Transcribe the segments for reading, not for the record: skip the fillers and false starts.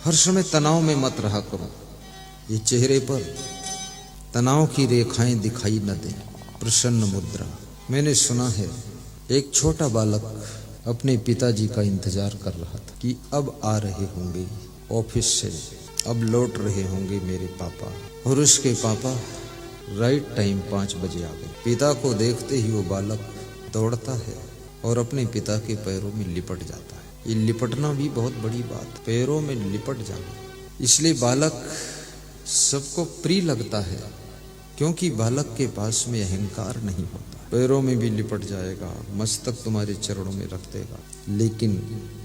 हर समय तनाव में मत रहा करो। ये चेहरे पर तनाव की रेखाएं दिखाई न दें। प्रसन्न मुद्रा। मैंने सुना है एक छोटा बालक अपने पिताजी का इंतजार कर रहा था कि अब आ रहे होंगे ऑफिस से, अब लौट रहे होंगे मेरे पापा। और उसके पापा राइट टाइम 5 बजे आ गए। पिता को देखते ही वो बालक दौड़ता है और अपने पिता के पैरों में लिपट जाता है। ये लिपटना भी बहुत बड़ी बात, पैरों में लिपट जाना। इसलिए बालक सबको प्रिय लगता है, क्योंकि बालक के पास में अहंकार नहीं होता। पैरों में भी लिपट जाएगा, मस्तक तुम्हारे चरणों में रख देगा। लेकिन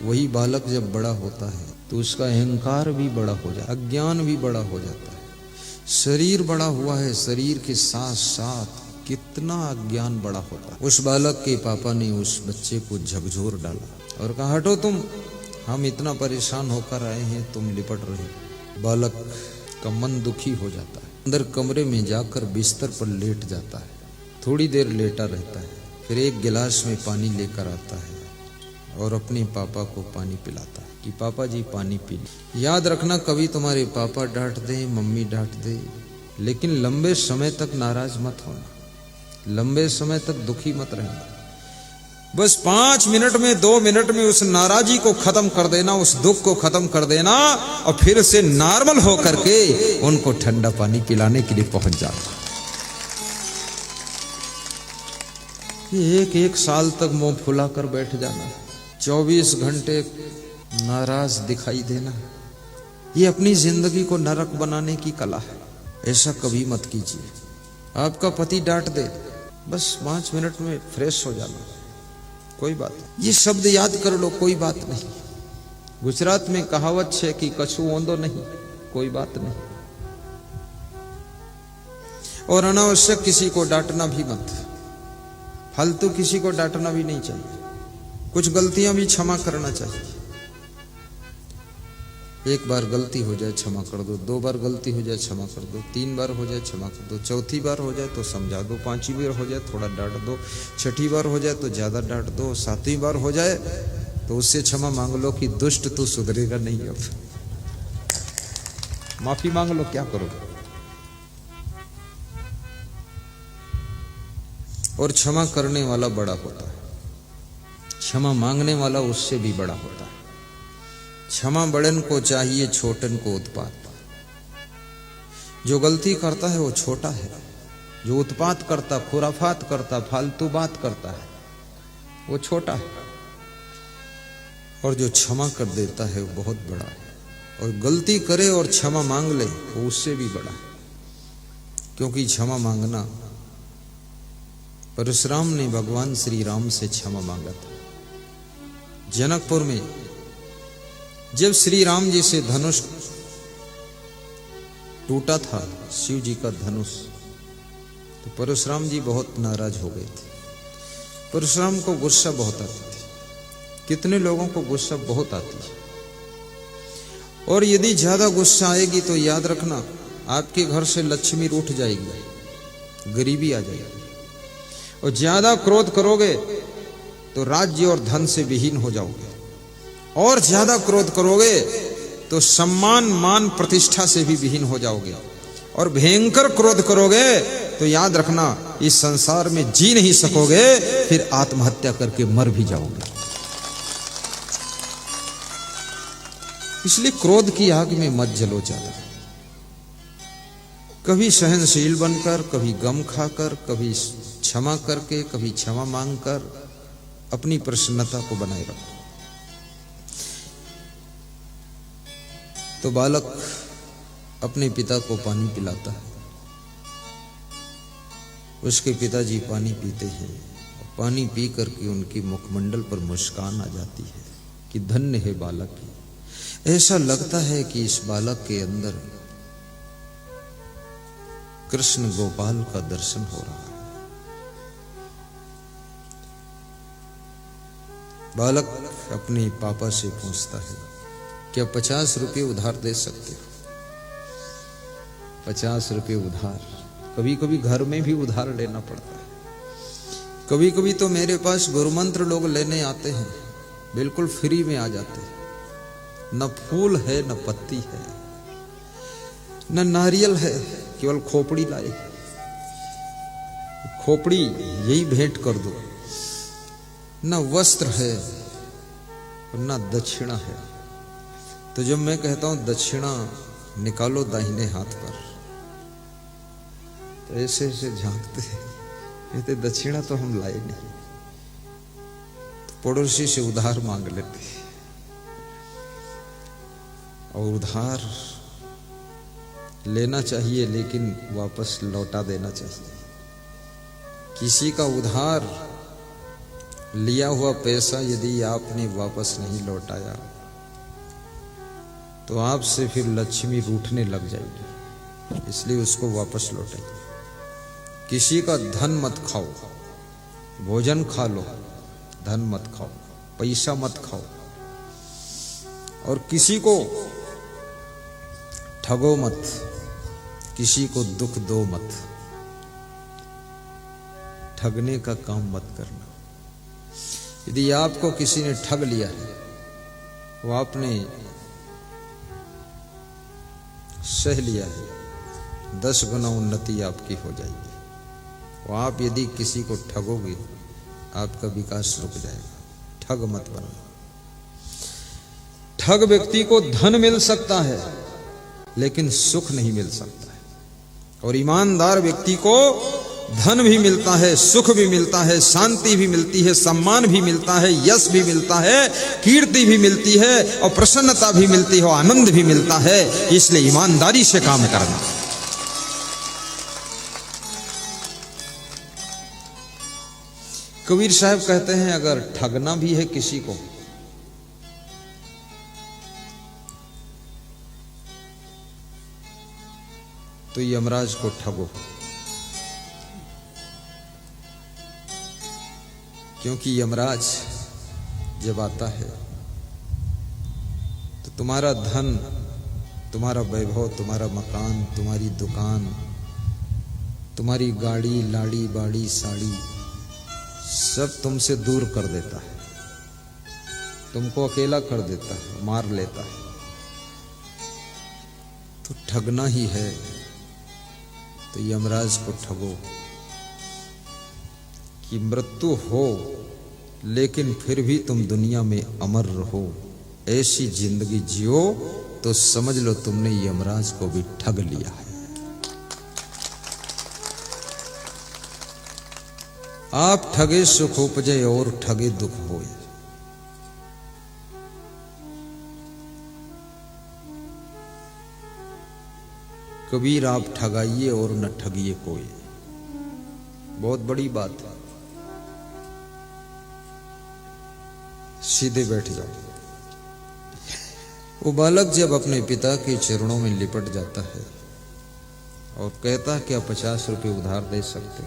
वही बालक जब बड़ा होता है तो उसका अहंकार भी बड़ा हो जाता है, अज्ञान भी बड़ा हो जाता है। शरीर बड़ा हुआ है, शरीर के साथ साथ कितना अज्ञान बड़ा होता है। उस बालक के पापा ने उस बच्चे को झकझोर डाला और कहा, हटो तुम, हम इतना परेशान होकर आए हैं, तुम लिपट रहे। बालक का मन दुखी हो जाता है, अंदर कमरे में जाकर बिस्तर पर लेट जाता है। थोड़ी देर लेटा रहता है, फिर एक गिलास में पानी लेकर आता है और अपने पापा को पानी पिलाता है कि पापा जी पानी पी लो। याद रखना, कभी तुम्हारे पापा डांट दे, मम्मी डांट दे, लेकिन लंबे समय तक नाराज मत होना, लंबे समय तक दुखी मत रहना। बस 5 मिनट में, 2 मिनट में उस नाराजी को खत्म कर देना, उस दुख को खत्म कर देना और फिर से नॉर्मल होकर के उनको ठंडा पानी पिलाने के लिए पहुंच जाना। एक साल तक मुंह फुलाकर बैठ जाना, 24 घंटे नाराज दिखाई देना, ये अपनी जिंदगी को नरक बनाने की कला है। ऐसा कभी मत कीजिए। आपका पति डांट दे, बस 5 मिनट में फ्रेश हो जाना, कोई बात नहीं। ये शब्द याद कर लो, कोई बात नहीं। गुजरात में कहावत है कि कछु ओंदो नहीं, कोई बात नहीं। और अनावश्यक किसी को डांटना भी मत, फालतू किसी को डांटना भी नहीं चाहिए। कुछ गलतियां भी क्षमा करना चाहिए। एक बार गलती हो जाए क्षमा कर दो, 2 बार गलती हो जाए क्षमा कर दो, 3 बार हो जाए क्षमा कर दो, 4थी बार हो जाए तो समझा दो, 5वीं बार हो जाए थोड़ा डांट दो, 6ठी बार हो जाए तो ज्यादा डांट दो, 7वीं बार हो जाए तो उससे क्षमा मांग लो कि दुष्ट तू सुधरेगा नहीं, अब माफी मांग लो, क्या करोगे। और क्षमा करने वाला बड़ा होता है, क्षमा मांगने वाला उससे भी बड़ा होता है। क्षमा बड़न को चाहिए, छोटन को उत्पात। जो गलती करता है वो छोटा है, जो उत्पात करता, खुराफात करता, फालतू बात करता है वो छोटा है, और जो क्षमा कर देता है वो बहुत बड़ा है। और गलती करे और क्षमा मांग ले वो उससे भी बड़ा है, क्योंकि क्षमा मांगना, परशुराम ने भगवान श्री राम से क्षमा मांगा था। जनकपुर में जब श्री राम जी से धनुष टूटा था, शिव जी का धनुष, तो परशुराम जी बहुत नाराज हो गए थे। परशुराम को गुस्सा बहुत आती थी। कितने लोगों को गुस्सा बहुत आती है, और यदि ज्यादा गुस्सा आएगी तो याद रखना आपके घर से लक्ष्मी रूठ जाएगी, गरीबी आ जाएगी। और ज्यादा क्रोध करोगे तो राज्य और धन से विहीन हो जाओगे, और ज्यादा क्रोध करोगे तो सम्मान, मान, प्रतिष्ठा से भी विहीन हो जाओगे। और भयंकर क्रोध करोगे तो याद रखना इस संसार में जी नहीं सकोगे, फिर आत्महत्या करके मर भी जाओगे। इसलिए क्रोध की आग में मत जलो ज्यादा। कभी सहनशील बनकर, कभी गम खाकर, कभी क्षमा करके, कभी क्षमा मांगकर अपनी प्रसन्नता को बनाए रखो। तो बालक अपने पिता को पानी पिलाता है, उसके पिताजी पानी पीते हैं। पानी पी करके उनके मुखमंडल पर मुस्कान आ जाती है कि धन्य है बालक की। ऐसा लगता है कि इस बालक के अंदर कृष्ण गोपाल का दर्शन हो रहा है। बालक अपने पापा से पूछता है, क्या 50 रुपये उधार दे सकते हो? 50 रुपये उधार, कभी कभी घर में भी उधार लेना पड़ता है। कभी कभी तो मेरे पास गुरुमंत्र लोग लेने आते हैं, बिल्कुल फ्री में आ जाते हैं, न फूल है न पत्ती है, न नारियल है, केवल खोपड़ी लाए। खोपड़ी यही भेंट कर दो। न वस्त्र है न दक्षिणा है। तो जब मैं कहता हूं दक्षिणा निकालो दाहिने हाथ पर, तो ऐसे ऐसे झांकते कहते दक्षिणा तो हम लाए नहीं। तो पड़ोसी से उधार मांग लेते, और उधार लेना चाहिए लेकिन वापस लौटा देना चाहिए। किसी का उधार लिया हुआ पैसा यदि आपने वापस नहीं लौटाया तो आपसे फिर लक्ष्मी रूठने लग जाएगी, इसलिए उसको वापस लौटाइए। किसी का धन मत खाओ, भोजन खा लो, धन मत खाओ, पैसा मत खाओ। और किसी को ठगो मत, किसी को दुख दो मत, ठगने का काम मत करना। यदि आपको किसी ने ठग लिया है, वो आपने सह लिया है, 10 गुना उन्नति आपकी हो जाएगी। वो आप यदि किसी को ठगोगे, आपका विकास रुक जाएगा। ठग मत बनना। ठग व्यक्ति को धन मिल सकता है लेकिन सुख नहीं मिल सकता है, और ईमानदार व्यक्ति को धन भी मिलता है, सुख भी मिलता है, शांति भी मिलती है, सम्मान भी मिलता है, यश भी मिलता है, कीर्ति भी मिलती है, और प्रसन्नता भी मिलती है, और आनंद भी मिलता है। इसलिए ईमानदारी से काम करना। कबीर साहब कहते हैं अगर ठगना भी है किसी को तो यमराज को ठगो, क्योंकि यमराज जब आता है तो तुम्हारा धन, तुम्हारा वैभव, तुम्हारा मकान, तुम्हारी दुकान, तुम्हारी गाड़ी, लाड़ी, बाड़ी, साड़ी सब तुमसे दूर कर देता है, तुमको अकेला कर देता है, मार लेता है। तो ठगना ही है तो यमराज को ठगो कि मृत्यु हो लेकिन फिर भी तुम दुनिया में अमर रहो। ऐसी जिंदगी जियो तो समझ लो तुमने यमराज को भी ठग लिया है। आप ठगे सुख उपजे और ठगे दुख होए। कबीर आप ठगाइए और न ठगिए कोई। बहुत बड़ी बात है। सीधे बैठ जाओ। वो बालक जब अपने पिता के चरणों में लिपट जाता है और कहता क्या 50 रुपए उधार दे सकते,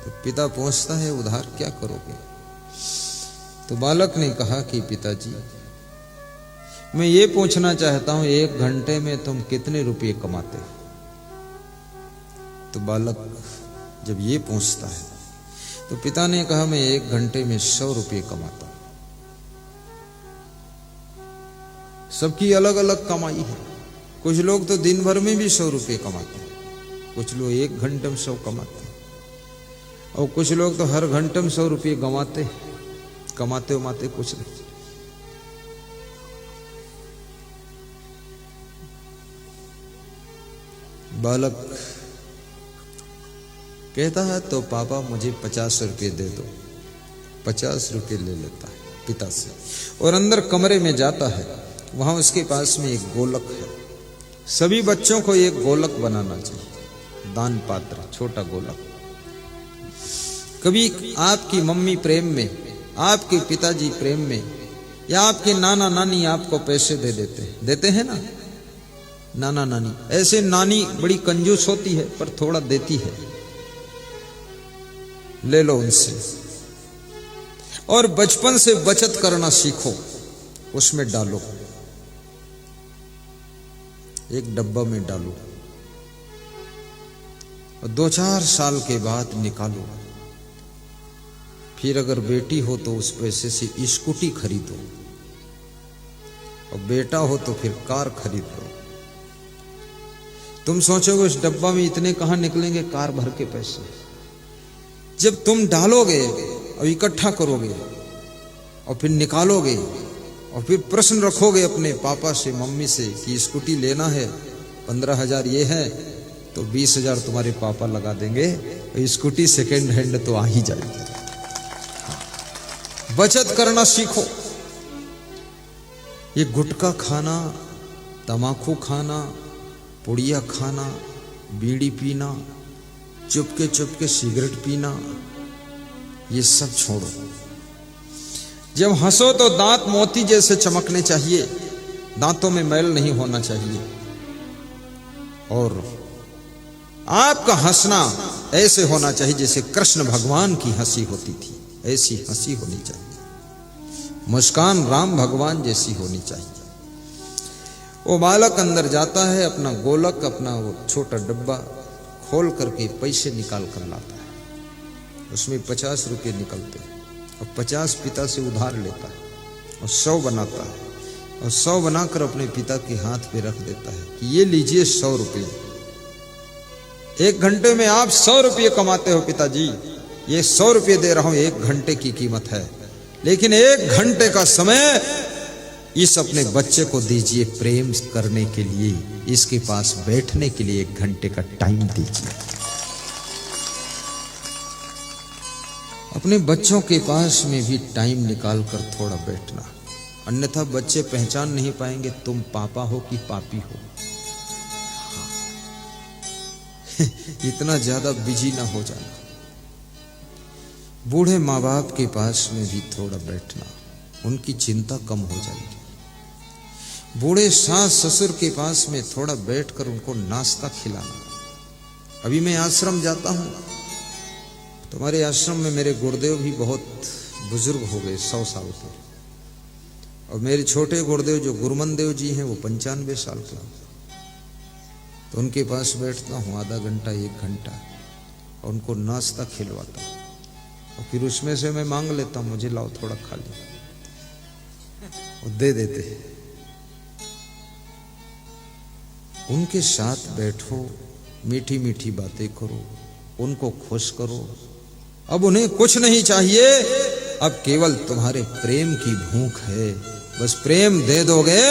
तो पिता पूछता है उधार क्या करोगे? तो बालक ने कहा कि पिताजी मैं ये पूछना चाहता हूं 1 घंटे में तुम कितने रुपये कमाते? तो बालक जब ये पूछता है तो पिता ने कहा मैं 1 घंटे में 100 रुपये कमाता हूं। सबकी अलग अलग कमाई है। कुछ लोग तो दिन भर में भी 100 रुपये कमाते हैं, कुछ लोग 1 घंटे में 100 कमाते हैं, और कुछ लोग तो हर घंटे में 100 रुपये कमाते उमाते कुछ नहीं। बालक कहता है तो पापा मुझे 50 रुपये दे दो। 50 रुपये ले लेता है पिता से और अंदर कमरे में जाता है। वहां उसके पास में एक गोलक है। सभी बच्चों को एक गोलक बनाना चाहिए, दान पात्र, छोटा गोलक। कभी आपकी मम्मी प्रेम में, आपके पिताजी प्रेम में, या आपके नाना नानी आपको पैसे देते हैं ना, नाना नानी। ऐसे नानी बड़ी कंजूस होती है पर थोड़ा देती है, ले लो उनसे। और बचपन से बचत करना सीखो, उसमें डालो, एक डब्बा में डालो और 2-4 साल के बाद निकालो। फिर अगर बेटी हो तो उस पैसे से स्कूटी खरीदो, और बेटा हो तो फिर कार खरीद लो। तुम सोचोगे उस डब्बा में इतने कहां निकलेंगे कार भर के पैसे। जब तुम डालोगे और इकट्ठा करोगे और फिर निकालोगे और फिर प्रश्न रखोगे अपने पापा से मम्मी से कि स्कूटी लेना है, 15,000 ये है, तो 20,000 तुम्हारे पापा लगा देंगे और स्कूटी सेकेंड हैंड तो आ ही जाएगी। बचत करना सीखो। ये गुटखा खाना, तमाकू खाना, पुड़िया खाना, बीड़ी पीना, चुपके चुपके सिगरेट पीना, ये सब छोड़ो। जब हंसो तो दांत मोती जैसे चमकने चाहिए, दांतों में मैल नहीं होना चाहिए। और आपका हंसना ऐसे होना चाहिए जैसे कृष्ण भगवान की हंसी होती थी, ऐसी हंसी होनी चाहिए। मुस्कान राम भगवान जैसी होनी चाहिए। वो बालक अंदर जाता है, अपना गोलक, अपना वो छोटा डब्बा खोल करके पैसे निकाल कर लाता है। उसमें 50 रुपये निकलते हैं और 50 पिता से उधार लेता है और 100 बनाता है और 100 बनाकर अपने पिता के हाथ पे रख देता है कि ये लीजिए 100 रुपये। 1 घंटे में आप 100 रुपये कमाते हो पिताजी, ये 100 रुपये दे रहा हूं, 1 घंटे की कीमत है, लेकिन 1 घंटे का समय इस अपने बच्चे को दीजिए प्रेम करने के लिए, इसके पास बैठने के लिए 1 घंटे का टाइम दीजिए। अपने बच्चों के पास में भी टाइम निकाल कर थोड़ा बैठना, अन्यथा बच्चे पहचान नहीं पाएंगे तुम पापा हो कि पापी हो। इतना ज्यादा बिजी ना हो जाना। बूढ़े माँ बाप के पास में भी थोड़ा बैठना, उनकी चिंता कम हो जाएगी। बूढ़े सास ससुर के पास में थोड़ा बैठकर उनको नाश्ता खिलाना। अभी मैं आश्रम जाता हूं, तुम्हारे आश्रम में मेरे गुरुदेव भी बहुत बुजुर्ग हो गए, 100 साल के, और मेरे छोटे गुरुदेव जो गुरुमन देव जी हैं वो 95 साल के। तो उनके पास बैठता हूँ आधा घंटा 1 घंटा और उनको नाश्ता खिलवाता हूँ, और फिर उसमें से मैं मांग लेता हूँ मुझे लाओ थोड़ा खा लो, और दे देते। उनके साथ बैठो, मीठी मीठी बातें करो, उनको खुश करो। अब उन्हें कुछ नहीं चाहिए, अब केवल तुम्हारे प्रेम की भूख है। बस प्रेम दे दोगे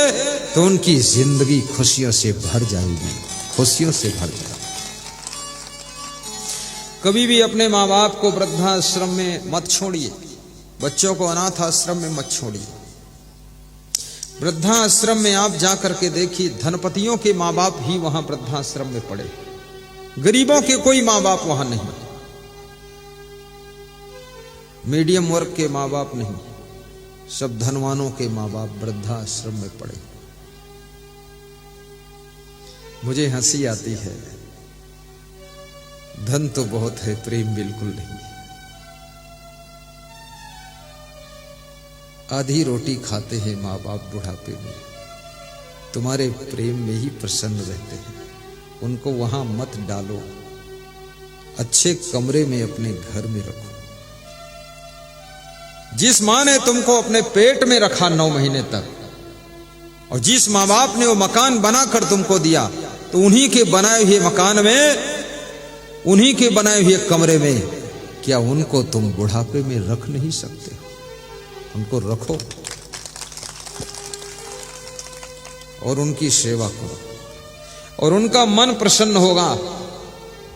तो उनकी जिंदगी खुशियों से भर जाएगी, खुशियों से भर जाएगी। कभी भी अपने माँ बाप को वृद्धाश्रम में मत छोड़िए, बच्चों को अनाथ आश्रम में मत छोड़िए। वृद्धाश्रम में आप जाकर के देखिए, धनपतियों के माँ बाप ही वहां वृद्धाश्रम में पड़े, गरीबों के कोई माँ बाप वहां नहीं, मीडियम वर्ग के माँ बाप नहीं, सब धनवानों के माँ बाप वृद्धाश्रम में पड़े। मुझे हंसी आती है, धन तो बहुत है, प्रेम बिल्कुल नहीं। आधी रोटी खाते हैं माँ बाप बुढ़ापे में, तुम्हारे प्रेम में ही प्रसन्न रहते हैं। उनको वहां मत डालो, अच्छे कमरे में अपने घर में रखो। जिस मां ने तुमको अपने पेट में रखा 9 महीने तक, और जिस माँ बाप ने वो मकान बनाकर तुमको दिया, तो उन्हीं के बनाए हुए मकान में, उन्हीं के बनाए हुए कमरे में, क्या उनको तुम बुढ़ापे में रख नहीं सकते? उनको रखो और उनकी सेवा करो, और उनका मन प्रसन्न होगा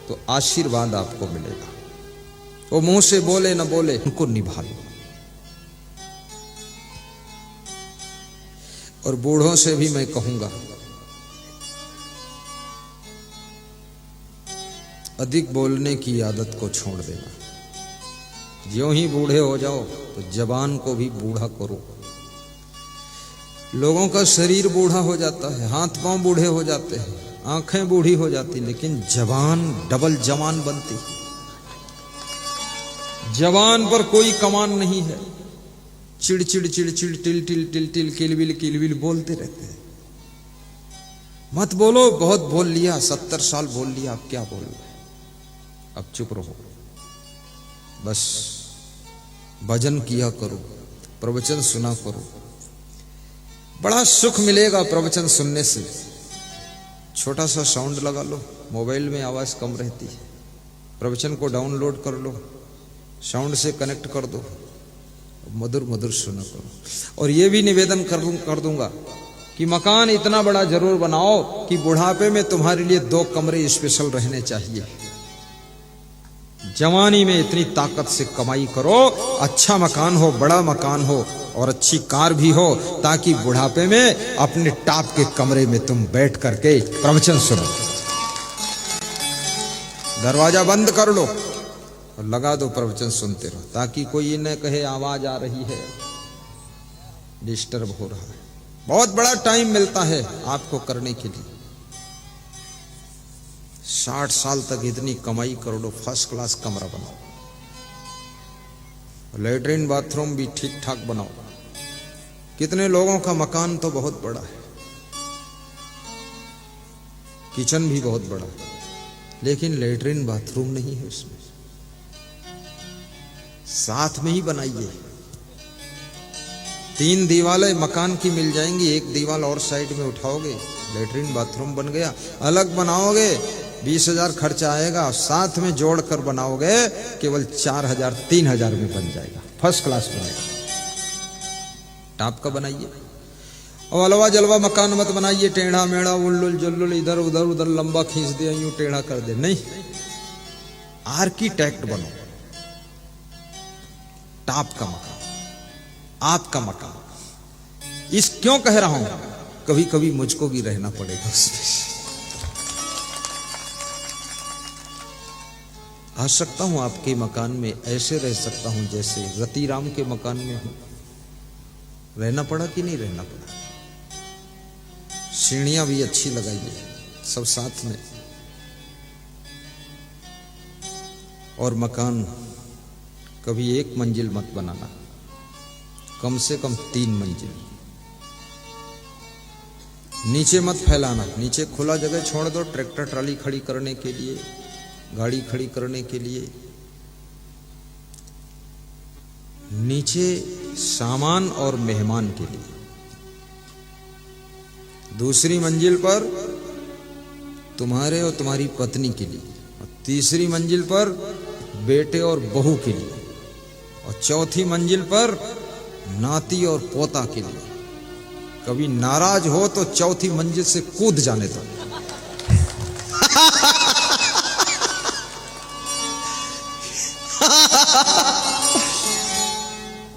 तो आशीर्वाद आपको मिलेगा। वो मुंह से बोले न बोले, उनको निभा लो। और बूढ़ों से भी मैं कहूंगा, अधिक बोलने की आदत को छोड़ देना। ज्यों ही बूढ़े हो जाओ तो जबान को भी बूढ़ा करो। लोगों का शरीर बूढ़ा हो जाता है, हाथ पांव बूढ़े हो जाते हैं, आंखें बूढ़ी हो जाती, लेकिन जबान डबल जवान बनती। जबान पर कोई कमान नहीं है, चिड़ चिड़ चिड़ चिड़ टिल टिल टिल टिल किलबिल बोलते रहते हैं। मत बोलो, बहुत बोल लिया, 70 साल बोल लिया, अब क्या बोल रहे, अब चुप रहो। बस भजन किया करो, प्रवचन सुना करो। बड़ा सुख मिलेगा प्रवचन सुनने से। छोटा सा साउंड लगा लो, मोबाइल में आवाज कम रहती है, प्रवचन को डाउनलोड कर लो, साउंड से कनेक्ट कर दो, मधुर मधुर सुना करो। और ये भी निवेदन कर दूंगा कि मकान इतना बड़ा जरूर बनाओ कि बुढ़ापे में तुम्हारे लिए 2 कमरे स्पेशल रहने चाहिए। जवानी में इतनी ताकत से कमाई करो, अच्छा मकान हो, बड़ा मकान हो और अच्छी कार भी हो, ताकि बुढ़ापे में अपने टॉप के कमरे में तुम बैठ करके प्रवचन सुनो। दरवाजा बंद कर लो और लगा दो, प्रवचन सुनते रहो, ताकि कोई न कहे आवाज आ रही है, डिस्टर्ब हो रहा है। बहुत बड़ा टाइम मिलता है आपको करने के लिए। 60 साल तक इतनी कमाई कर लो, फर्स्ट क्लास कमरा बनाओ, लेटरिन बाथरूम भी ठीक ठाक बनाओ। कितने लोगों का मकान तो बहुत बड़ा है, किचन भी बहुत बड़ा है, लेकिन लेटरिन बाथरूम नहीं है उसमें। साथ में ही बनाइए। 3 दीवालें मकान की मिल जाएंगी, 1 दीवाल और साइड में उठाओगे, लेटरिन बाथरूम बन गया। अलग बनाओगे 20,000 खर्चा आएगा, साथ में जोड़कर बनाओगे केवल 4,000 3,000 में बन जाएगा, फर्स्ट क्लास बनेगा। टॉप का बनाइए। और अलवा जलवा मकान मत बनाइए, टेढ़ा मेढ़ा उल्लुल जुल्लुल, इधर उधर उधर लंबा खींच दे, यूं टेढ़ा कर दे, नहीं। आर्किटेक्ट बनो। टॉप का मकान, आपका मकान। इस क्यों कह रहा हूं, कभी कभी मुझको भी रहना पड़ेगा उसमें। आ सकता हूं आपके मकान में, ऐसे रह सकता हूं जैसे रतिराम के मकान में हूं। रहना पड़ा कि नहीं रहना पड़ा। सीढ़ियां भी अच्छी लगाइए, सब साथ में। और मकान कभी 1 मंजिल मत बनाना, कम से कम 3 मंजिल। नीचे मत फैलाना, नीचे खुला जगह छोड़ दो, ट्रैक्टर ट्राली खड़ी करने के लिए, गाड़ी खड़ी करने के लिए। नीचे सामान और मेहमान के लिए। दूसरी मंजिल पर तुम्हारे और तुम्हारी पत्नी के लिए, और तीसरी मंजिल पर बेटे और बहू के लिए, और चौथी मंजिल पर नाती और पोता के लिए। कभी नाराज हो तो चौथी मंजिल से कूद जाने दो।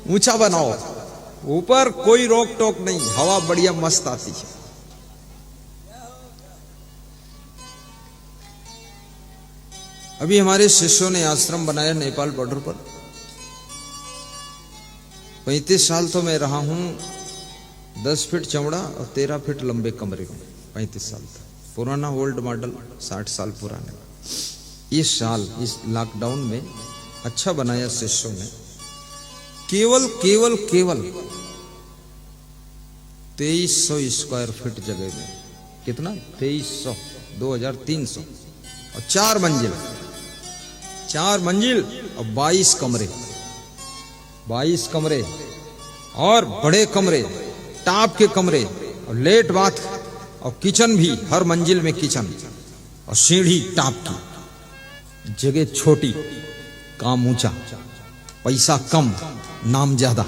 ऊंचा बनाओ, ऊपर कोई रोक टोक नहीं, हवा बढ़िया मस्त आती है। अभी हमारे शिष्यों ने आश्रम बनाया नेपाल बॉर्डर पर। 35 साल तो मैं रहा हूं 10 फीट चौड़ा और 13 फीट लंबे कमरे में। 35 साल तक पुराना ओल्ड मॉडल, 60 साल पुराने। इस साल इस लॉकडाउन में अच्छा बनाया शिष्यों ने। केवल 2300 स्क्वायर फीट जगह में। कितना? 2300, 2300। और 4 मंजिल और 22 कमरे। 22 कमरे और बड़े कमरे, टॉप के कमरे, और लेट बाथ और किचन भी, हर मंजिल में किचन, और सीढ़ी टॉप की। जगह छोटी, काम ऊंचा, पैसा कम, नाम ज्यादा।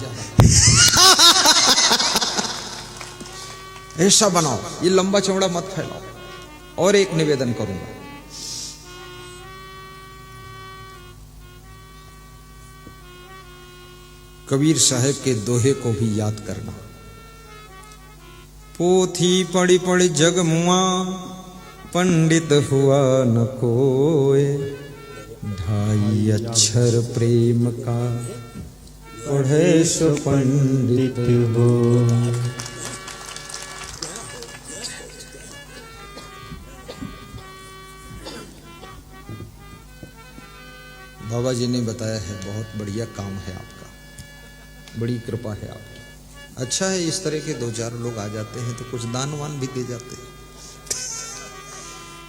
ऐसा बनाओ, ये लंबा चौड़ा मत फैलाओ। और एक निवेदन करूंगा, कबीर साहब के दोहे को भी याद करना। पोथी पढ़ी पढ़ी जग मुआ, पंडित हुआ न कोय। 2.5 अक्षर प्रेम का, पढ़े सो पंडित हो। बाबा जी ने बताया है, बहुत बढ़िया काम है आपका, बड़ी कृपा है आपकी। अच्छा है, इस तरह के 2-4 लोग आ जाते हैं तो कुछ दान वान भी दे जाते हैं।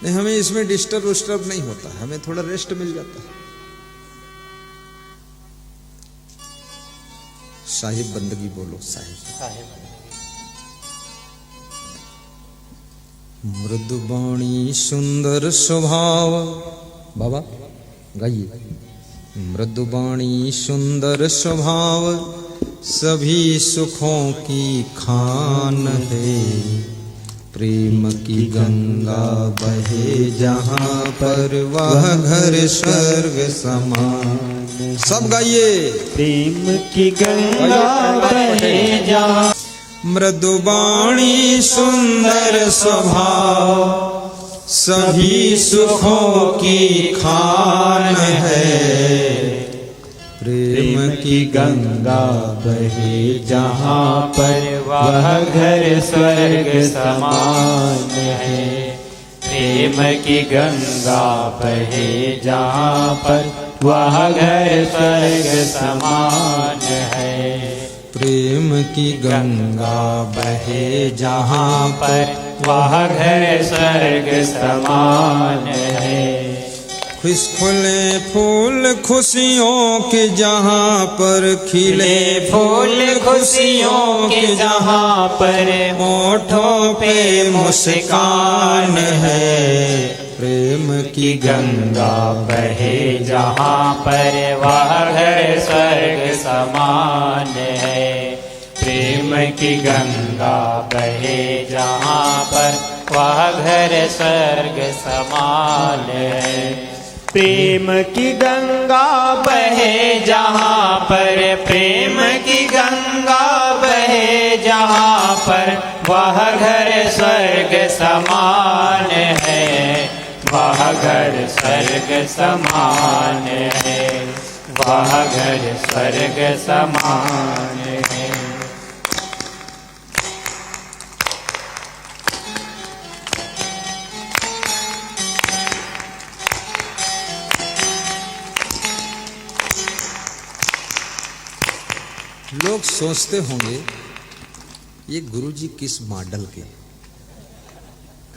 नहीं, हमें इसमें डिस्टर्ब नहीं होता, हमें थोड़ा रेस्ट मिल जाता है। साहिब बंदगी बोलो, साहिब। मृदुबाणी सुंदर स्वभाव, बाबा गाइए। मृदुबाणी सुंदर स्वभाव सभी सुखों की खान है। प्रेम की गंगा बहे जहाँ पर वह घर स्वर्ग समान। सब गाइए। प्रेम की गंगा बहे जहाँ। मृदुबाणी सुंदर स्वभाव सभी सुखों की खान है। प्रेम की गंगा बहे जहाँ पर वह घर स्वर्ग समान है। प्रेम की गंगा बहे जहाँ पर वह घर स्वर्ग समान है। प्रेम की गंगा बहे जहाँ पर वह घर स्वर्ग समान है। खुले फूल खुशियों के जहाँ पर खिले फूल खुशियों के जहाँ पर होठों पे मुस्कान है। प्रेम की गंगा बहे जहाँ पर वह घर स्वर्ग समान है। प्रेम की गंगा बहे जहाँ पर वह घर स्वर्ग समान है। प्रेम की गंगा बहे जहाँ पर, प्रेम की गंगा बहे जहाँ पर वह घर स्वर्ग समान है। वह घर स्वर्ग समान है। वह घर स्वर्ग समान है। लोग सोचते होंगे ये गुरुजी किस मॉडल के,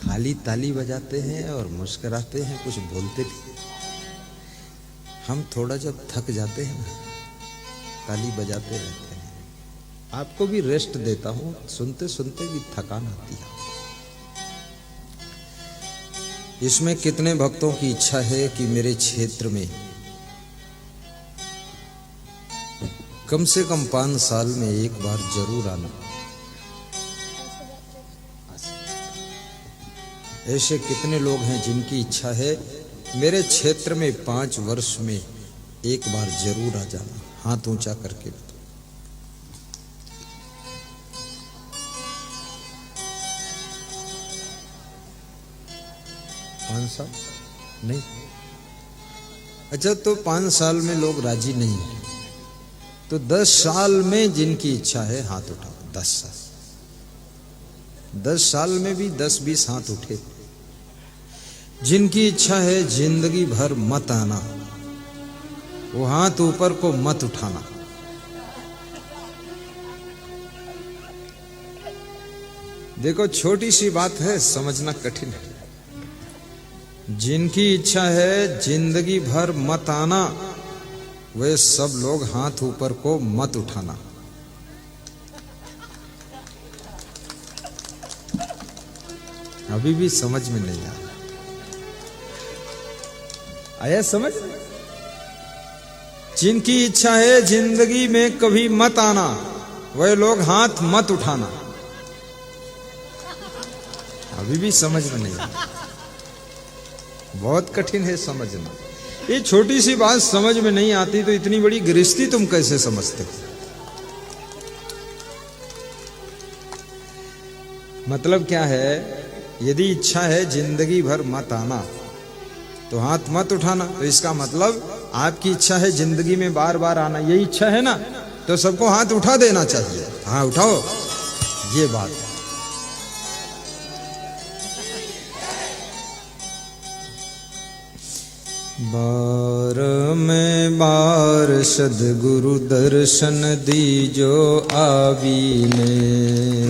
खाली ताली बजाते हैं और मुस्कुराते हैं, कुछ बोलते नहीं। हम थोड़ा जब थक जाते हैं ना, ताली बजाते रहते हैं। आपको भी रेस्ट देता हूं, सुनते सुनते भी थकान आती है। इसमें कितने भक्तों की इच्छा है कि मेरे क्षेत्र में कम से कम 5 साल में एक बार जरूर आना। ऐसे कितने लोग हैं जिनकी इच्छा है मेरे क्षेत्र में 5 वर्ष में एक बार जरूर आ जाना? हाथ ऊंचा करके बताओ। 5 साल नहीं? अच्छा, तो 5 साल में लोग राजी नहीं है तो 10 साल में जिनकी इच्छा है हाथ उठाओ। 10 साल, 10 साल में भी 10-20 हाथ उठे। जिनकी इच्छा है जिंदगी भर मत आना, वो हाथ ऊपर को मत उठाना। देखो, छोटी सी बात है, समझना कठिन है। जिनकी इच्छा है जिंदगी भर मत आना, वे सब लोग हाथ ऊपर को मत उठाना। अभी भी समझ में नहीं आया समझ? जिनकी इच्छा है जिंदगी में कभी मत आना, वे लोग हाथ मत उठाना। अभी भी समझ में नहीं आया। बहुत कठिन है समझना। ये छोटी सी बात समझ में नहीं आती तो इतनी बड़ी गृहस्थी तुम कैसे समझते? मतलब क्या है? यदि इच्छा है जिंदगी भर मत आना तो हाथ मत उठाना, तो इसका मतलब आपकी इच्छा है जिंदगी में बार बार आना, यही इच्छा है ना? तो सबको हाथ उठा देना चाहिए। हाँ उठाओ, ये बात। बार में बार सद्गुरु दर्शन दीजो आवीने।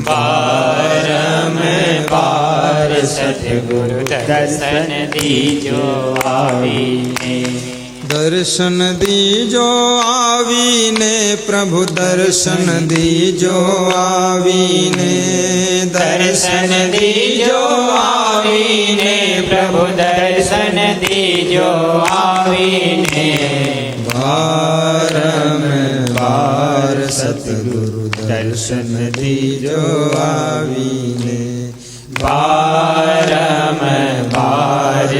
बार में बार सद्गुरु दर्शन दीजो आवीने। दर्शन दीजो आवीने प्रभु दर्शन दीजो आवीने दर्शन दीजो आवीने प्रभु दर्शन दीजो आवीने बार सतगुरु दर्शन दीजो आवीने बार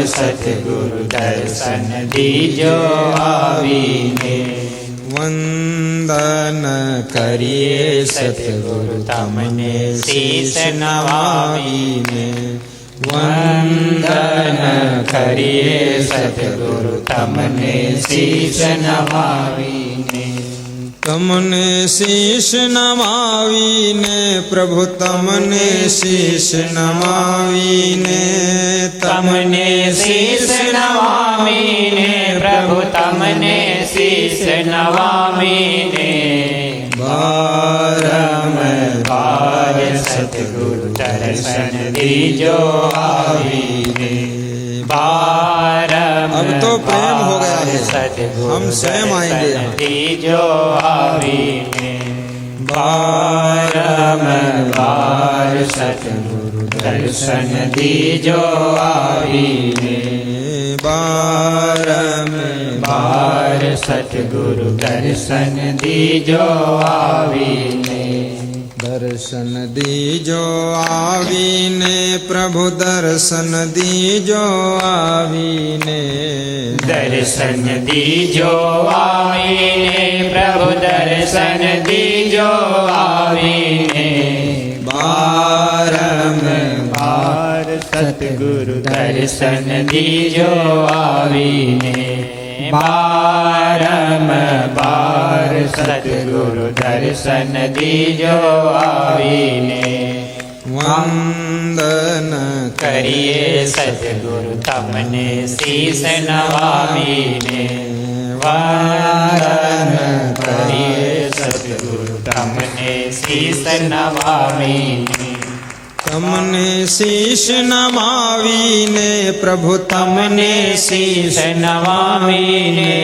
सतगुरु दर्शन दीजो आवीने वंदन करिए सतगुरु तमने शीश नवावीने वंदन करिए सतगुरु तमने शीश नवावीने तमने शीश नमावीने प्रभु तमने शीश नमावीने तमने शीश नवामीने प्रभु तमने शीश नवामीने बार सतगुरु दर्शन दीजो आवीने अब तो प्रेम हो गया है, हम स्वयं आएंगे यहाँ। दीजो आवीने बार सतगुरु दर्शन दीजो आवीने बार सतगुरु दर्शन दीजो आवीने दर्शन दीजो आवीने प्रभु दर्शन दीजो आवीने दर्शन दीजो आवीने प्रभु दर्शन दीजो आवीने बार सतगुरु दर्शन दीजो आवीने बार सतगुरु दर्शन दीजो आवीने वंदन करिए सतगुरु तमने शीश नवावीने वंदन करिए सतगुरु तमने शीश नवावीने तमने शीश नमावीने प्रभु तमने शीश नवामीने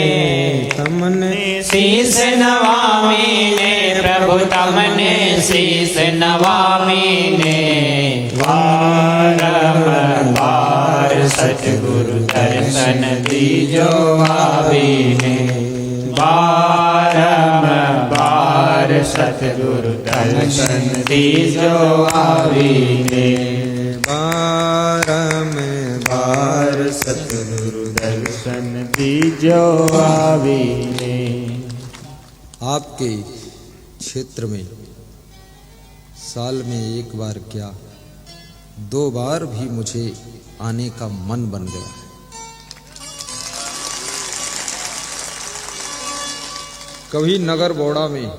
तमने शीश नवामीने प्रभु तमने शीश नवामीने बार सतगुरु दर्शन दीजो आवीने बार सतगुरु दर्शन दीजो आवीने बार सतगुरु दर्शन दीजो आवीने। आपके क्षेत्र में साल में एक बार क्या 2 बार भी मुझे आने का मन बन गया है। कभी नगर बोड़ा में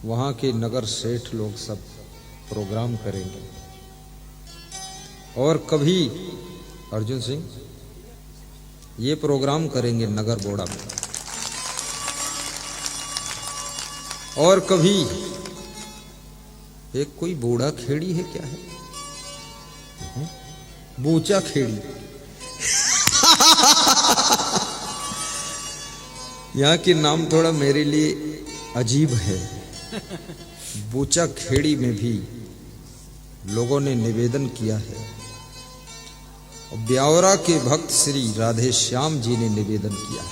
वहां के नगर सेठ लोग सब प्रोग्राम करेंगे और कभी अर्जुन सिंह ये प्रोग्राम करेंगे नगर बोड़ा में और कभी एक कोई बूढ़ा खेड़ी है क्या है बूचा खेड़ी यहाँ के नाम थोड़ा मेरे लिए अजीब है। बूचा खेड़ी में भी लोगों ने निवेदन किया है और ब्यावरा के भक्त श्री राधे श्याम जी ने निवेदन किया है।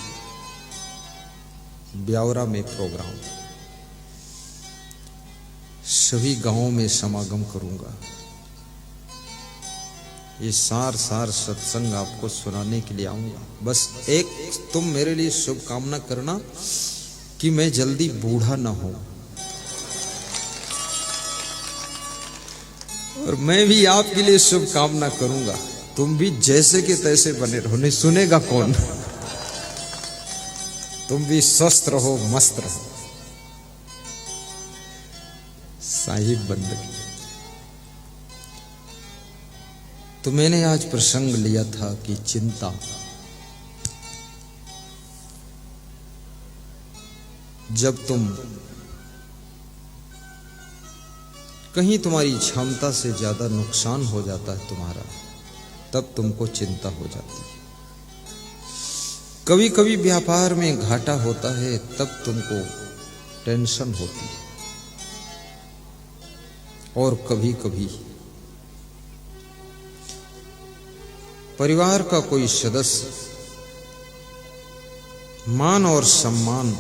ब्यावरा में प्रोग्राम सभी गांवों में समागम करूंगा। ये सार सत्संग आपको सुनाने के लिए आऊंगा। बस एक तुम मेरे लिए शुभकामना करना कि मैं जल्दी बूढ़ा ना हूं और मैं भी आपके लिए शुभकामना करूंगा तुम भी जैसे के तैसे बने रहो। नहीं सुनेगा कौन? तुम भी स्वस्थ रहो, मस्त रहो। साहिब बंदगी। तो मैंने आज प्रसंग लिया था कि चिंता। जब तुम कहीं तुम्हारी क्षमता से ज्यादा नुकसान हो जाता है तुम्हारा, तब तुमको चिंता हो जाती है। कभी कभी व्यापार में घाटा होता है, तब तुमको टेंशन होती है। और कभी कभी परिवार का कोई सदस्य मान और सम्मान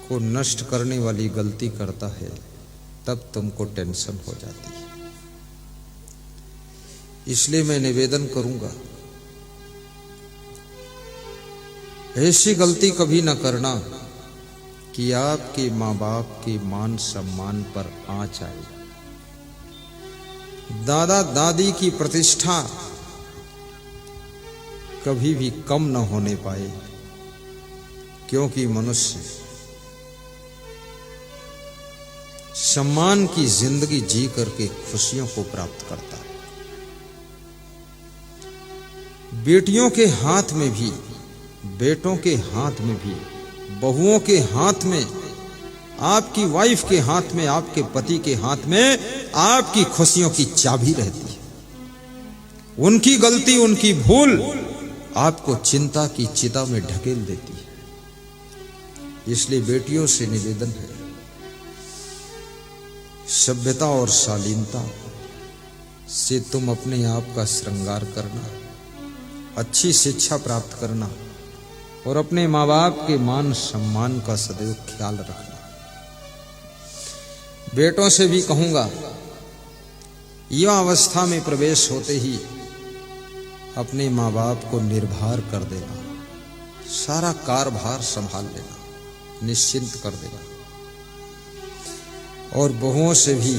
को नष्ट करने वाली गलती करता है, तब तुमको टेंशन हो जाती है। इसलिए मैं निवेदन करूंगा, ऐसी गलती कभी न करना कि आपके माँ बाप के मान सम्मान पर आंच आए, दादा दादी की प्रतिष्ठा कभी भी कम न होने पाए, क्योंकि मनुष्य सम्मान की जिंदगी जी करके खुशियों को प्राप्त करता है। बेटियों के हाथ में भी, बेटों के हाथ में भी, बहुओं के हाथ में, आपकी वाइफ के हाथ में, आपके पति के हाथ में आपकी खुशियों की चाबी रहती है। उनकी गलती, उनकी भूल आपको चिंता की चिता में ढकेल देती है। इसलिए बेटियों से निवेदन है, सभ्यता और शालीनता से तुम अपने आप का श्रृंगार करना, अच्छी शिक्षा प्राप्त करना और अपने माँ बाप के मान सम्मान का सदैव ख्याल रखना। बेटों से भी कहूंगा, युवा अवस्था में प्रवेश होते ही अपने माँ बाप को निर्भर कर देना, सारा कारभार संभाल लेना, निश्चिंत कर देना। और बहुओं से भी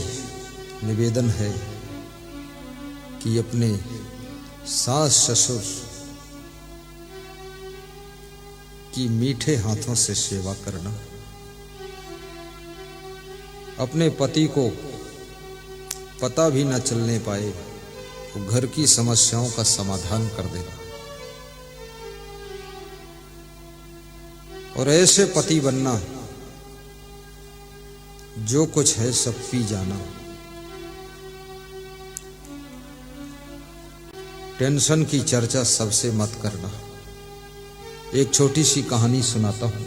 निवेदन है कि अपने सास ससुर की मीठे हाथों से सेवा करना, अपने पति को पता भी न चलने पाए तो घर की समस्याओं का समाधान कर देना। और ऐसे पति बनना जो कुछ है सब पी जाना। टेंशन की चर्चा सबसे मत करना। एक छोटी सी कहानी सुनाता हूं,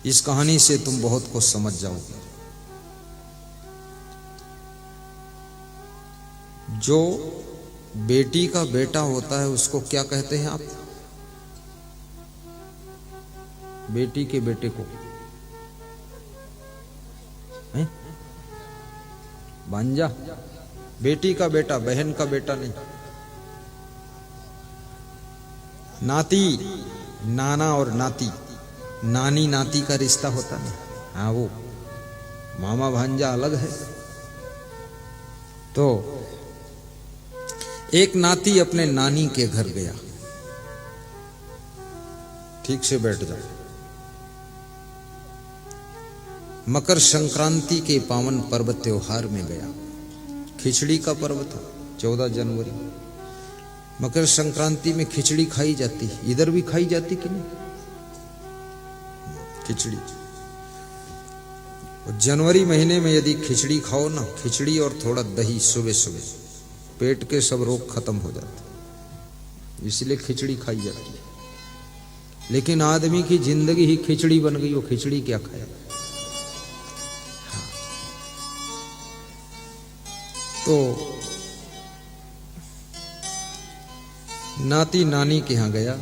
इस कहानी से तुम बहुत कुछ समझ जाओगे। जो बेटी का बेटा होता है उसको क्या कहते हैं आप? बेटी के बेटे को हैं? भांजा। बेटी का बेटा, बहन का बेटा नहीं। नाती, नाना और नाती, नानी नाती का रिश्ता होता है। हाँ, वो मामा भांजा अलग है। तो एक नाती अपने नानी के घर गया। ठीक से बैठ जाओ। मकर संक्रांति के पावन पर्व त्योहार में गया। खिचड़ी का पर्व था, 14 जनवरी। मकर संक्रांति में खिचड़ी खाई जाती है। इधर भी खाई जाती कि नहीं खिचड़ी? और जनवरी महीने में यदि खिचड़ी खाओ ना, खिचड़ी और थोड़ा दही सुबह सुबह, पेट के सब रोग खत्म हो जाते, इसलिए खिचड़ी खाई जाती है। लेकिन आदमी की जिंदगी ही खिचड़ी बन गई, वो खिचड़ी क्या खाया? तो नाती नानी के यहां गया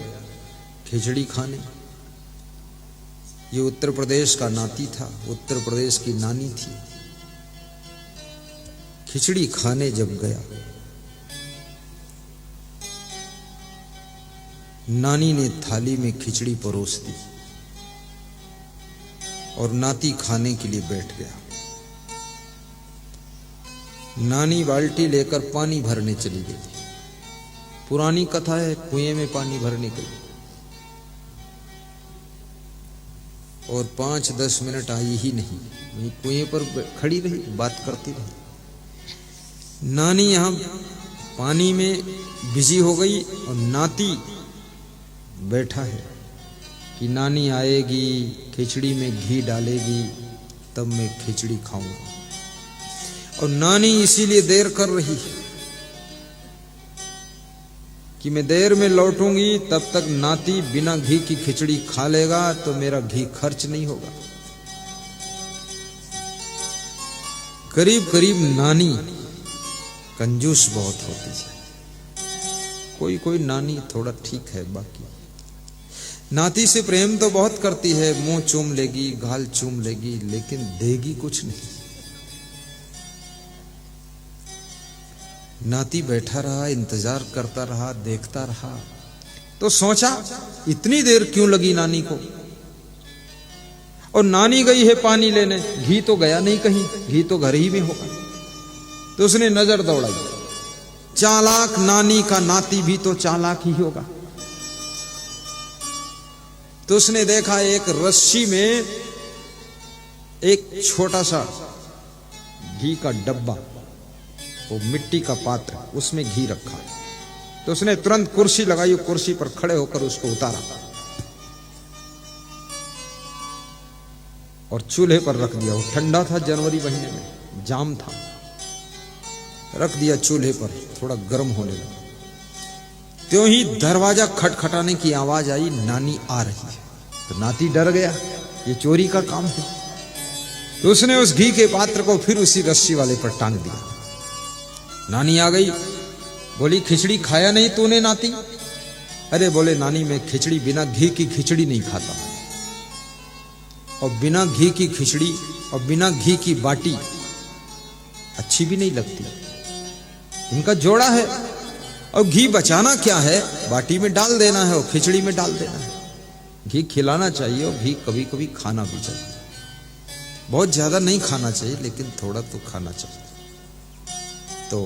खिचड़ी खाने। ये उत्तर प्रदेश का नाती था, उत्तर प्रदेश की नानी थी। खिचड़ी खाने जब गया, नानी ने थाली में खिचड़ी परोस दी और नाती खाने के लिए बैठ गया। नानी बाल्टी लेकर पानी भरने चली गई। पुरानी कथा है, कुएं में पानी भरने के लिए। और 5-10 मिनट आई ही नहीं, वहीं कुएं पर खड़ी रही, बात करती रही। नानी यहां पानी में बिजी हो गई और नाती बैठा है कि नानी आएगी, खिचड़ी में घी डालेगी, तब मैं खिचड़ी खाऊंगा। और नानी इसीलिए देर कर रही है। कि मैं देर में लौटूंगी, तब तक नाती बिना घी की खिचड़ी खा लेगा तो मेरा घी खर्च नहीं होगा। करीब करीब नानी कंजूस बहुत होती है। कोई कोई नानी थोड़ा ठीक है, बाकी नाती से प्रेम तो बहुत करती है, मुंह चूम लेगी, गाल चूम लेगी, लेकिन देगी कुछ नहीं। नाती बैठा रहा, इंतजार करता रहा, देखता रहा, तो सोचा इतनी देर क्यों लगी नानी को। और नानी गई है पानी लेने, घी तो गया नहीं कहीं, घी तो घर ही में होगा। तो उसने नजर दौड़ाई, चालाक नानी का नाती भी तो चालाक ही होगा। तो उसने देखा एक रस्सी में एक छोटा सा घी का डब्बा, वो मिट्टी का पात्र, उसमें घी रखा। तो उसने तुरंत कुर्सी लगाई, कुर्सी पर खड़े होकर उसको उतारा और चूल्हे पर रख दिया। वो ठंडा था, जनवरी महीने में जाम था, रख दिया चूल्हे पर, थोड़ा गर्म होने लगा। त्यों ही दरवाजा खटखटाने की आवाज आई, नानी आ रही है। तो नाती डर गया, ये चोरी का काम है। तो उसने उस घी के पात्र को फिर उसी रस्सी वाले पर टांग दिया। नानी आ गई, बोली खिचड़ी खाया नहीं तूने नाती? अरे बोले नानी मैं खिचड़ी बिना घी की खिचड़ी नहीं खाता, और बिना घी की खिचड़ी और बिना घी की बाटी अच्छी भी नहीं लगती। इनका जोड़ा है, और घी बचाना क्या है, बाटी में डाल देना है और खिचड़ी में डाल देना है। घी खिलाना चाहिए और घी कभी कभी खाना भी चाहिए। बहुत ज्यादा नहीं खाना चाहिए, लेकिन थोड़ा तो खाना चाहिए। तो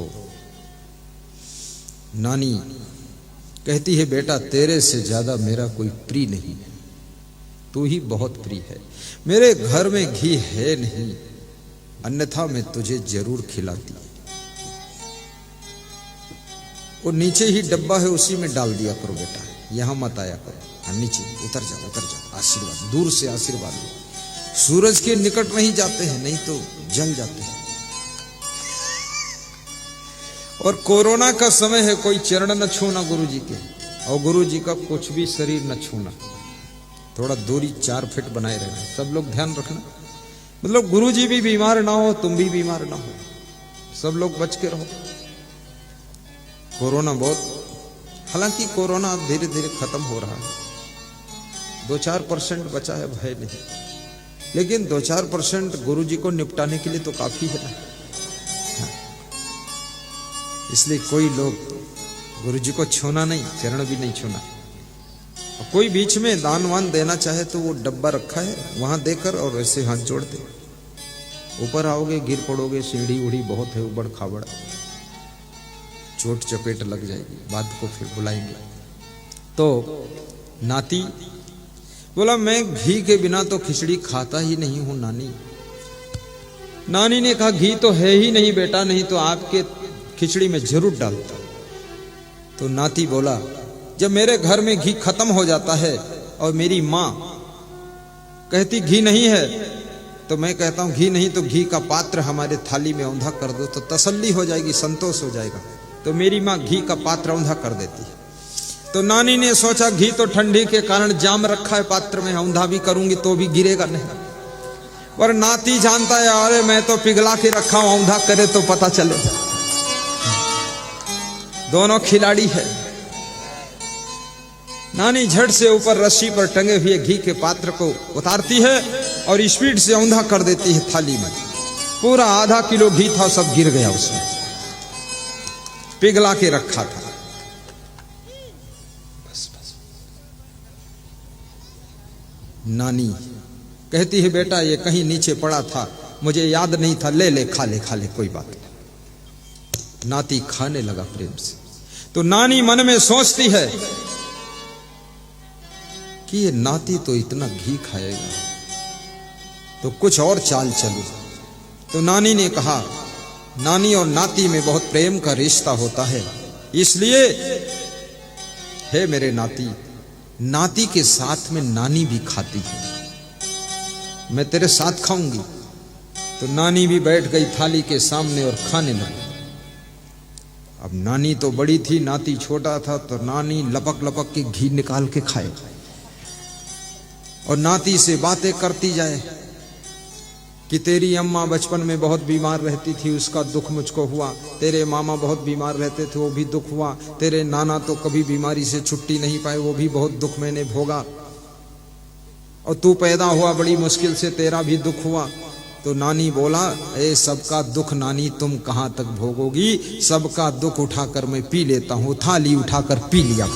नानी कहती है बेटा तेरे से ज्यादा मेरा कोई प्रिय नहीं है, तू ही बहुत प्रिय है। मेरे घर में घी है नहीं, अन्यथा मैं तुझे जरूर खिलाती। वो नीचे ही डब्बा है, उसी में डाल दिया करो बेटा, यहां मत आया करो। नीचे उतर जाओ, आशीर्वाद, दूर से आशीर्वाद लो। सूरज के निकट नहीं जाते हैं, नहीं तो जल जाते हैं। और कोरोना का समय है, कोई चरण न छूना गुरुजी के, और गुरुजी का कुछ भी शरीर न छूना। थोड़ा दूरी 4 फीट बनाए रहना, सब लोग ध्यान रखना। मतलब गुरुजी भी बीमार ना हो, तुम भी बीमार ना हो, सब लोग बच के रहो। कोरोना बहुत, हालांकि कोरोना धीरे धीरे खत्म हो रहा है, 2-4% बचा है, भय नहीं। लेकिन 2-4% गुरुजी को निपटाने के लिए तो काफी है ना। इसलिए कोई लोग गुरुजी को छूना नहीं, चरण भी नहीं छूना। कोई बीच में दान वान देना चाहे तो वो डब्बा रखा है, वहां देकर और ऐसे हाथ जोड़ दे। ऊपर आओगे गिर पड़ोगे, सीढ़ी उड़ी बहुत है ऊबड़ खाबड़, चोट चपेट लग जाएगी, बाद को फिर बुलाएंगे। तो नाती बोला मैं घी के बिना तो खिचड़ी खाता ही नहीं हूं नानी। नानी ने कहा घी तो है ही नहीं बेटा, नहीं तो आपके खिचड़ी में जरूर डालता। तो नाती बोला जब मेरे घर में घी खत्म हो जाता है और मेरी माँ कहती घी नहीं है, तो मैं कहता हूं घी नहीं तो घी का पात्र हमारे थाली में औंधा कर दो, तो तसल्ली हो जाएगी, संतोष हो जाएगा। तो मेरी माँ घी का पात्र औंधा कर देती है। तो नानी ने सोचा घी तो ठंडी के कारण जाम रखा है पात्र में, औंधा भी करूंगी तो भी गिरेगा नहीं। पर नाती जानता है अरे मैं तो पिघला के रखा हूं, औंधा करे तो पता चले। दोनों खिलाड़ी है। नानी झट से ऊपर रस्सी पर टंगे हुए घी के पात्र को उतारती है और स्पीड से औंधा कर देती है थाली में। पूरा आधा किलो घी था, सब गिर गया उसमें, पिघला के रखा था। बस बस। नानी कहती है बेटा ये कहीं नीचे पड़ा था, मुझे याद नहीं था, ले ले खा ले खा ले, कोई बात नहीं। नाती खाने लगा प्रेम से। तो नानी मन में सोचती है कि ये नाती तो इतना घी खाएगा, तो कुछ और चाल चलो। तो नानी ने कहा नानी और नाती में बहुत प्रेम का रिश्ता होता है, इसलिए हे मेरे नाती, नाती के साथ में नानी भी खाती है, मैं तेरे साथ खाऊंगी। तो नानी भी बैठ गई थाली के सामने और खाने लगी। अब नानी तो बड़ी थी, नाती छोटा था, तो नानी लपक लपक के घी निकाल के खाए और नाती से बातें करती जाए कि तेरी अम्मा बचपन में बहुत बीमार रहती थी, उसका दुख मुझको हुआ, तेरे मामा बहुत बीमार रहते थे, वो भी दुख हुआ, तेरे नाना तो कभी बीमारी से छुट्टी नहीं पाए, वो भी बहुत दुख मैंने भोगा, और तू पैदा हुआ बड़ी मुश्किल से, तेरा भी दुख हुआ। तो नानी बोला, ए सबका दुख नानी तुम कहाँ तक भोगोगी, सबका दुख उठाकर मैं पी लेता हूँ, थाली उठाकर पी लिया।